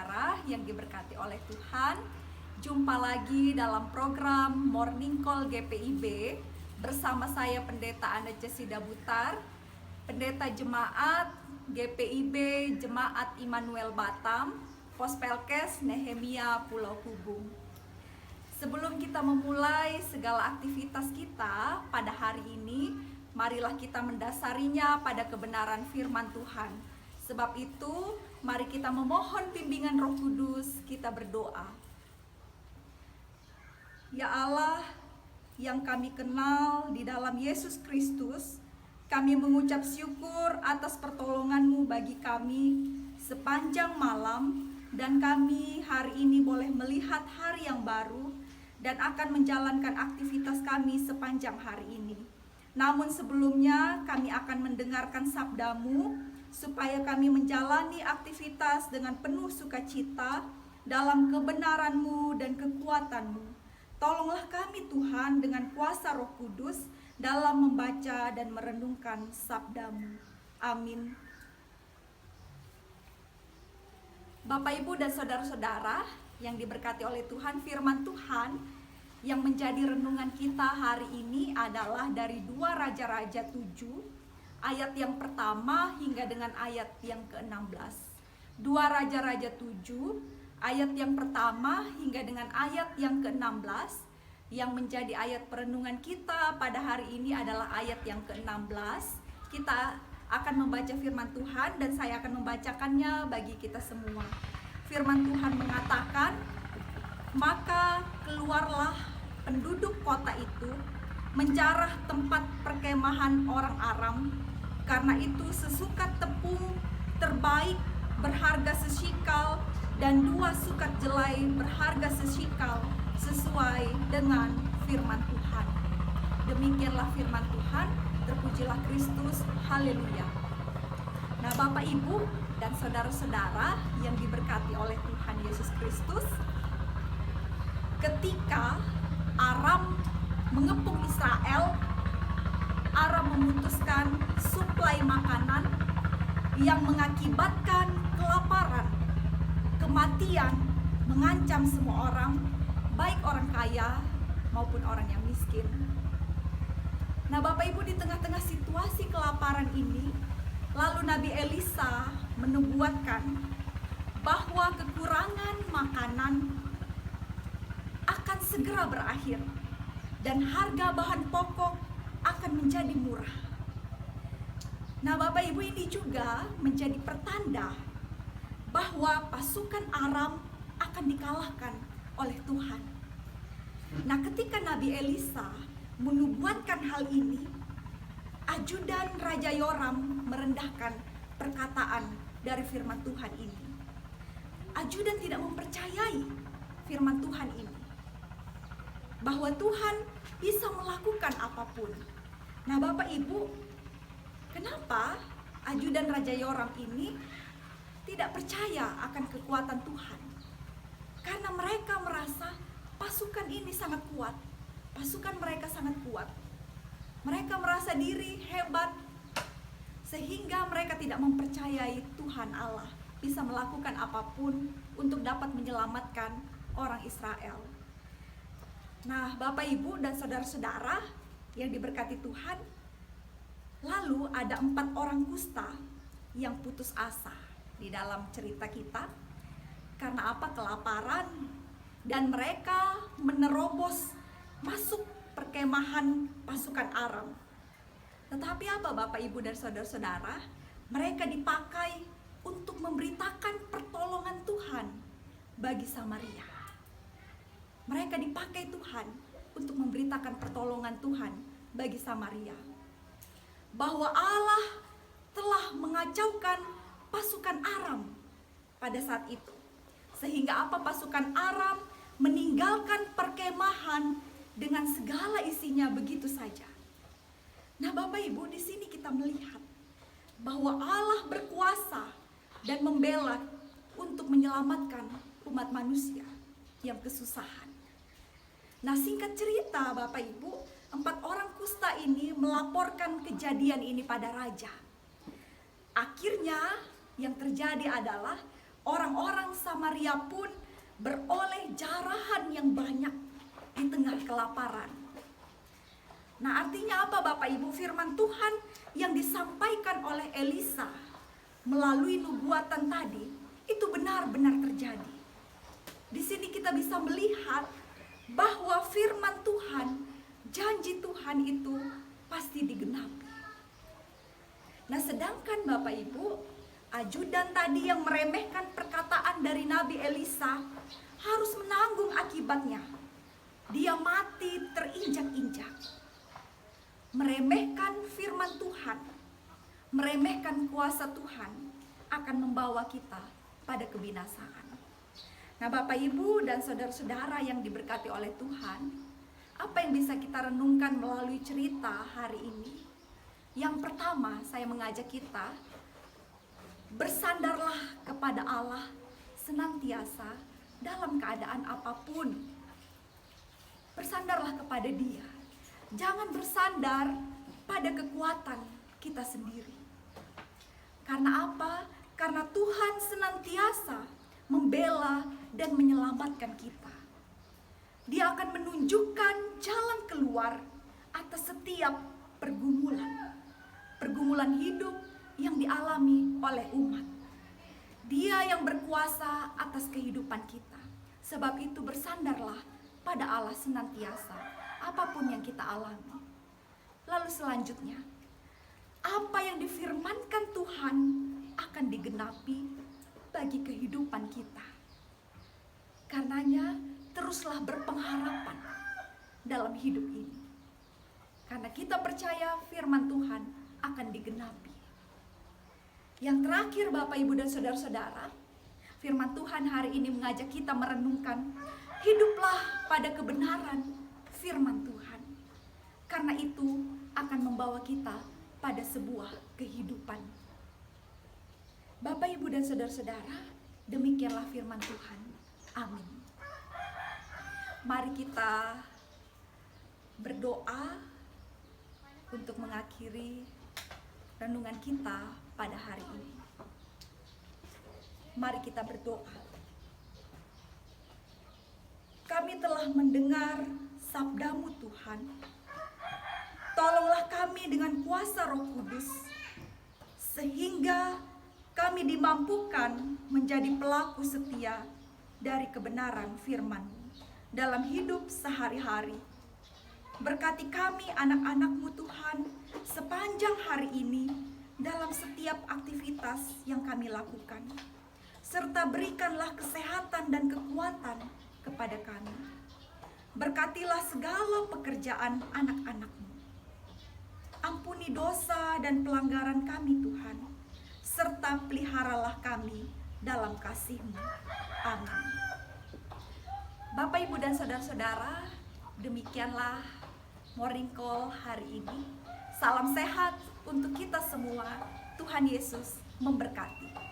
saudara-saudara yang diberkati oleh Tuhan. Jumpa lagi dalam program Morning Call GPIB bersama saya Pendeta Ana Cesida Butar, Pendeta Jemaat GPIB Jemaat Immanuel Batam, Pospelkes Nehemia Pulau Kubung. Sebelum kita memulai segala aktivitas kita pada hari ini, marilah kita mendasarinya pada kebenaran firman Tuhan. Sebab itu, mari kita memohon bimbingan Roh Kudus, kita berdoa. Ya Allah, yang kami kenal di dalam Yesus Kristus, kami mengucap syukur atas pertolongan-Mu bagi kami sepanjang malam, dan kami hari ini boleh melihat hari yang baru dan akan menjalankan aktivitas kami sepanjang hari ini. Namun sebelumnya kami akan mendengarkan sabda-Mu supaya kami menjalani aktivitas dengan penuh sukacita dalam kebenaran-Mu dan kekuatan-Mu. Tolonglah kami Tuhan dengan kuasa Roh Kudus dalam membaca dan merenungkan sabda-Mu. Amin. Bapak, Ibu, dan saudara-saudara yang diberkati oleh Tuhan, firman Tuhan yang menjadi renungan kita hari ini adalah dari 2 Raja-Raja 7, ayat yang pertama hingga dengan ayat yang ke-16. 2 Raja-Raja 7, ayat yang pertama hingga dengan ayat yang ke-16. Yang menjadi ayat perenungan kita pada hari ini adalah ayat yang ke-16. Kita akan membaca firman Tuhan dan saya akan membacakannya bagi kita semua. Firman Tuhan mengatakan, "Maka keluarlah penduduk kota itu menjarah tempat perkemahan orang Aram, karena itu sesukat tepung terbaik berharga sesikal dan 2 sukat jelai berharga sesikal sesuai dengan firman Tuhan." Demikianlah firman Tuhan, terpujilah Kristus, haleluya. Nah, Bapak, Ibu, dan saudara-saudara yang diberkati oleh Tuhan Yesus Kristus, ketika Aram mengepung Israel, Aram memutuskan suplai makanan yang mengakibatkan kelaparan, kematian, mengancam semua orang, baik orang kaya maupun orang yang miskin. Nah, Bapak Ibu, di tengah-tengah situasi kelaparan ini, lalu Nabi Elisa menubuatkan bahwa kekurangan makanan akan segera berakhir dan harga bahan pokok akan menjadi murah. Nah, Bapak Ibu, ini juga menjadi pertanda bahwa pasukan Aram akan dikalahkan oleh Tuhan. Nah, ketika Nabi Elisa menubuatkan hal ini, ajudan Raja Yoram merendahkan perkataan dari firman Tuhan ini. Ajudan tidak mempercayai firman Tuhan ini, bahwa Tuhan bisa melakukan apapun. Nah, Bapak Ibu, kenapa ajudan Raja Yoram ini tidak percaya akan kekuatan Tuhan? Karena mereka merasa pasukan ini sangat kuat. Pasukan mereka sangat kuat. Mereka merasa diri hebat, sehingga mereka tidak mempercayai Tuhan Allah bisa melakukan apapun untuk dapat menyelamatkan orang Israel. Nah, Bapak, Ibu, dan saudara-saudara yang diberkati Tuhan, lalu ada 4 orang kusta yang putus asa di dalam cerita kita. Karena apa? Kelaparan, dan mereka menerobos masuk perkemahan pasukan Aram. Tetapi apa, Bapak, Ibu, dan saudara-saudara? Mereka dipakai untuk memberitakan pertolongan Tuhan bagi Samaria. Mereka dipakai Tuhan untuk memberitakan pertolongan Tuhan bagi Samaria. Bahwa Allah telah mengacaukan pasukan Aram pada saat itu. Sehingga apa? Pasukan Aram meninggalkan perkemahan dengan segala isinya begitu saja. Nah, Bapak, Ibu, di sini kita melihat bahwa Allah berkuasa dan membela untuk menyelamatkan umat manusia yang kesusahan. Nah, singkat cerita, Bapak, Ibu, 4 orang kusta ini melaporkan kejadian ini pada raja. Akhirnya yang terjadi adalah orang-orang Samaria pun beroleh jarahan yang banyak di tengah kelaparan. Nah, artinya apa Bapak Ibu? Firman Tuhan yang disampaikan oleh Elisa melalui nubuatan tadi itu benar-benar terjadi. Di sini kita bisa melihat bahwa firman Tuhan, janji Tuhan itu pasti digenapi. Nah, sedangkan Bapak Ibu, ajudan tadi yang meremehkan perkataan dari Nabi Elisa harus menanggung akibatnya. Dia mati terinjak-injak. Meremehkan firman Tuhan, meremehkan kuasa Tuhan akan membawa kita pada kebinasaan. Nah, Bapak Ibu dan saudara-saudara yang diberkati oleh Tuhan, apa yang bisa kita renungkan melalui cerita hari ini? Yang pertama, saya mengajak kita bersandarlah kepada Allah senantiasa dalam keadaan apapun. Bersandarlah kepada Dia. Jangan bersandar pada kekuatan kita sendiri. Karena apa? Karena Tuhan senantiasa membela dan menyelamatkan kita. Dia akan menunjukkan jalan keluar atas setiap pergumulan hidup yang dialami oleh umat. Dia yang berkuasa atas kehidupan kita. Sebab itu bersandarlah pada Allah senantiasa, apapun yang kita alami. Lalu selanjutnya, apa yang difirmankan Tuhan akan digenapi bagi kehidupan kita. Karenanya teruslah berpengharapan dalam hidup ini. Karena kita percaya firman Tuhan akan digenapi. Yang terakhir Bapak Ibu dan saudara-saudara, firman Tuhan hari ini mengajak kita merenungkan, hiduplah pada kebenaran firman Tuhan. Karena itu akan membawa kita pada sebuah kehidupan. Bapak Ibu dan saudara-saudara, demikianlah firman Tuhan. Amin. Mari kita berdoa untuk mengakhiri renungan kita pada hari ini. Mari kita berdoa. Kami telah mendengar sabda-Mu Tuhan. Tolonglah kami dengan kuasa Roh Kudus, sehingga kami dimampukan menjadi pelaku setia dari kebenaran firman-Mu dalam hidup sehari-hari. Berkati kami anak-anak-Mu Tuhan sepanjang hari ini dalam setiap aktivitas yang kami lakukan. Serta berikanlah kesehatan dan kekuatan kepada kami. Berkatilah segala pekerjaan anak-anak-Mu. Ampuni dosa dan pelanggaran kami Tuhan, serta peliharalah kami dalam kasih-Mu. Amin. Bapak, Ibu, dan saudara-saudara, demikianlah Morning Call hari ini. Salam sehat untuk kita semua. Tuhan Yesus memberkati.